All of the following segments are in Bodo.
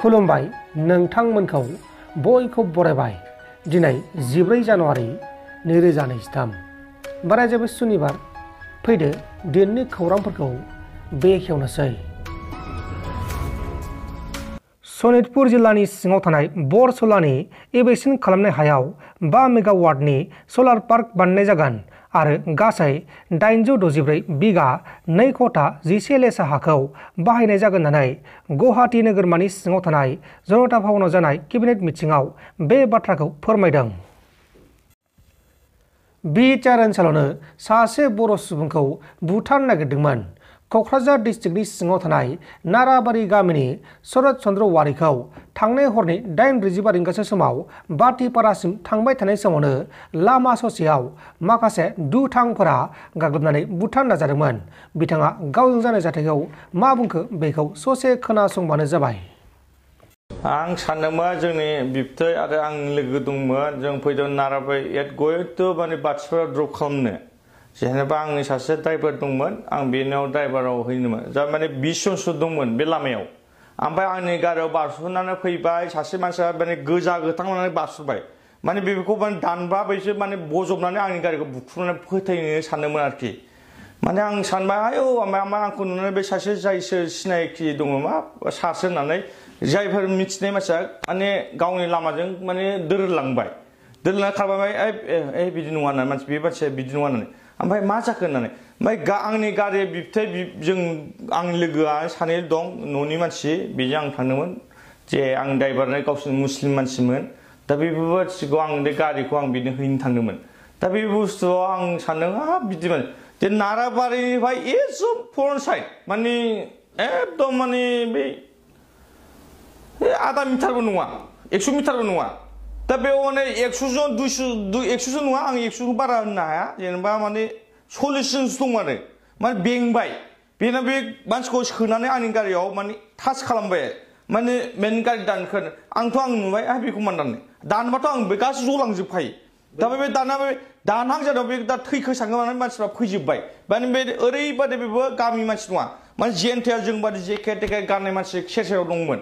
खुलुमबाय नोंथांमोनखौ बयखौ बरायबाय दिनै 14 जानुवारि 2023 बाराय जेबो सुनिबार फैदो दिननि खौरांफोरखौ बेखेवनोसै। सनितपुर जिल्लानि सिङाव थानाय बरसलानि इभेक्सन खालामनाय हायाव 5 मेगावाटनि सलार पार्क बानायनाय जागोन आरो गासै 864 बिगा 2 कटा 11 लेसा हाखौ बाहायनाय जागोन होननानै गुवाहाटी नोगोरमानि सिङाव थानाय जनता भवनाव जानाय केबिनेट मिटिंआव बे बाथ्राखौ फोरमायदों। बिटिआर ओनसोलावनो सासे बर' सुबुंखौ बुथारनो नागिरदोंमोन। क'क्राझार डिस्ट्रिक्टनि सिङाव थानाय नाराबारि गामिनि शरद चन्द्र वारिखौ थांनाय हरनि 8:45 रिंगासो समाव बाथिपारासिम थांबाय थानाय समावनो लामा ससेयाव माखासे दुथांफोरा गाग्लोबनानै बुथारनो नाजादोंमोन। बिथाङा गावजों जानाय जाथायखौ मा बुंखो बेखौ ससे खोनासंबानो जाबाय। आं सानदोंमोन जोंनि बिबथै आरो आं लोगो दंमोन, जों फैदों नाराबारि गयथ' माने बाथिपारा ड्रप खालामनो। जेनेबा आंनि सासे ड्राइभार दंमोन, आं बेनाव ड्राइभाराव हैनोमोन जा माने 20 जनसो दंमोन बे लामायाव। ओमफ्राय आंनि गारियाव बारस'नानै फैबाय सासे मानसिया माने गोजा गोथां लानानै बारस'बाय, माने बेखौ माने दानबा बैसो माने बजबनानै आंनि गारिखौ बुख्रुबनानै फोथैनो सानदोंमोन आरोखि। माने आं सानबाय आयौ ओमफ्राय आंखौ नुनानै बे सासे जायसो सिनायथि दङ मा सासे होननानै जायफोर मिथिनाय मानसिया माने गावनि लामाजों माने दोरोदलांबाय, दोरोदलांना खारबाय बिदि नङा होननानै मानसि बे मानसिया बिदि नङा होननानै। ओमफ्राय मा जाखो होननानै ओमफ्राय आंनि गारि बिबथै जों आंनि लोगोआ सानै दं न'नि मानसि, बेजों आं थांदोंमोन। जे आं ड्राइभारनो गावसोरनि मुस्लिम मानसिमोन, दा बे बुस्थुखौ आं बे गारिखौ आं बिनो हैनो थांदोंमोन। दा बे बुस्थुआव आं सानदों बिदिमोन जे नाराबारिनिफ्राय एकदम फ्रन्ट साइड माने एकदम माने बे आधा मिटारबो नङा 100 मिटारबो नङा। दा बेयाव माने 100 जन 100 जन नङा, आं 100 बारा होननो हाया, जेनेबा माने 40 जनसो दं आरो माने बेंबाय। बेना बे मानसिखौ सोनानै आंनि गारियाव माने टाच खालामबाय, माने मेन गारि दानखो आंथ' आं नुबाय बेखौ मान दाननो दानबाथ' आं बे गासै जलांजोबखायो। दा बे दानहां जादों बे दा थैखोसाङो माने मानसिफ्रा फैजोब्बाय। माने बे ओरैबादि बेबो गामि मानसि नङा, माने जेन्थेया जोंबादि जेकेट टेकेट गाननाय मानसि सेर सेराव दंमोन।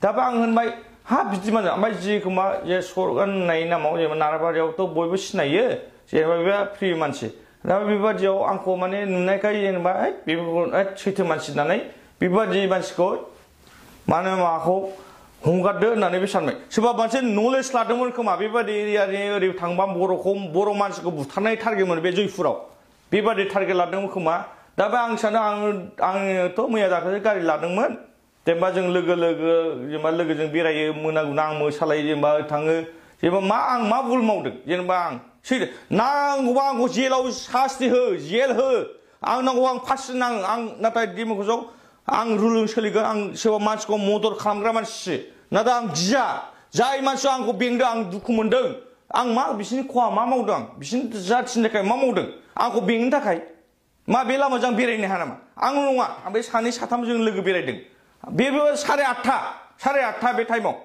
दाबो आं होनबाय बिदि माने ओमफ्राय जिखोमा जे सरगान होननाय नामाव जेनेबा नाराबारियावथ' बयबो सिनायो, जेनेबा बे फ्रि मानसि। दा बेबादियाव आंखौ माने नुनायखाय जेनेबा बेफोरखौ सैथो मानसि होननानै बेबादि मानसिखौ माने माबाखौ हगारदो होननानै बे सानबाय। सोरबा मोनसे नलेज लादोंमोन खोमा, बेबादि एरियानि ओरै थांबा बर' मानसिखौ बुथारनाय टारगेटमोन बे जयपुराव, बेबादि टारगेट लादोंमोन खोमा। दा बे आं सानो आङोथ' मैया दाखालि गारि लादोंमोन, जेनेबा जों जेनेबा लोगोजों बेरायो मोनागुना आं मोसालायो जेनेबा थाङो, जेनेबा आं मा भुल मावदों जेनेबा आं सैथो नांगौबा आंखौ जेलाव सास्ति हो, जेल हो, आं नांगौबा आं फासि आं नाथाय डेम'क्रेसियाव आं रुलजों सोलिगोन। आं सोरबा मानसिखौ मदद खालामग्रा मानसिसो, नाथाय आं गिया। जाय मानसिया आंखौ बेंदों आं दुखु मोनदों, आं बिसोरनि खहा मा मावदों, आं बिसोरनि जाथिनि थाखाय मा मावदों आंखौ बेंनो थाखाय बे लामाजों आं बेरायनो हाया नामा? आं नङा, आं बे 2-3 लोगो बेरायदों, बेबो 8:30 बे टाइमाव।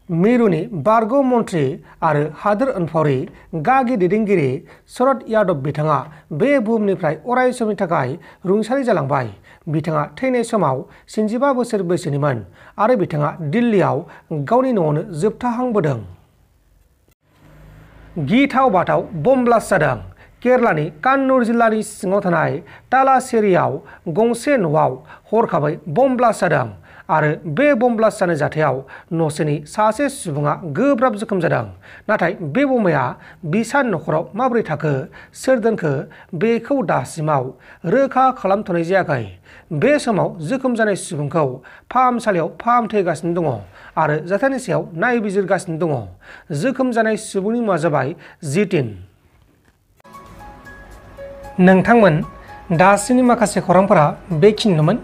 मिरुनि बारग' मन्त्रि आरो हादोर अनफावरि गागि दैदेनगिरि शरद यादव बिथाङा बे बुहुमनिफ्राय अराय समनि थाखाय रुंसारि जालांबाय। बिथाङा थैनाय समाव 75 बोसोर बैसोनिमोन आरो बिथाङा दिल्लीयाव गावनि न'आवनो जोबथाहांबोदों। गिथाव बाथाव बम ब्लास्ट जादों। केरलानि कान्नुर जिल्लानि सिङाव थानाय तालासेरियाव गंसे न'आव हरखाबै बम ब्लास्ट जादों आरो बे बम ब्लास्ट जानाय जाथायाव न'सेनि सासे सुबुङा गोब्राब जोखोम जादों। नाथाय बे बमाया बिसा न'खराव माबोरै थाखो, सोर दोनखो बेखौ दासिमाव रोखा खालामथ'नाय जायाखै। बे समाव जोखोम जानाय सुबुंखौ फाहामसालियाव फाहामथाय होगासिनो दङ आरो जाथायनि सायाव नायबिजिरगासिनो दङ। जोखोम जानाय सुबुंनि मुङा जाबाय जितिन। नोंथांमोन दासिमनि माखासे खौरांफोरा बेखिनिनोमोन।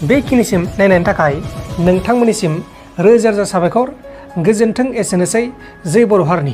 बेखिनिसिम नायनायनि थाखाय नोंथांमोननिसिम रोजा रोजा साबायखर। गोजोन्थों। एसेनोसै। जै बर' हारिनि।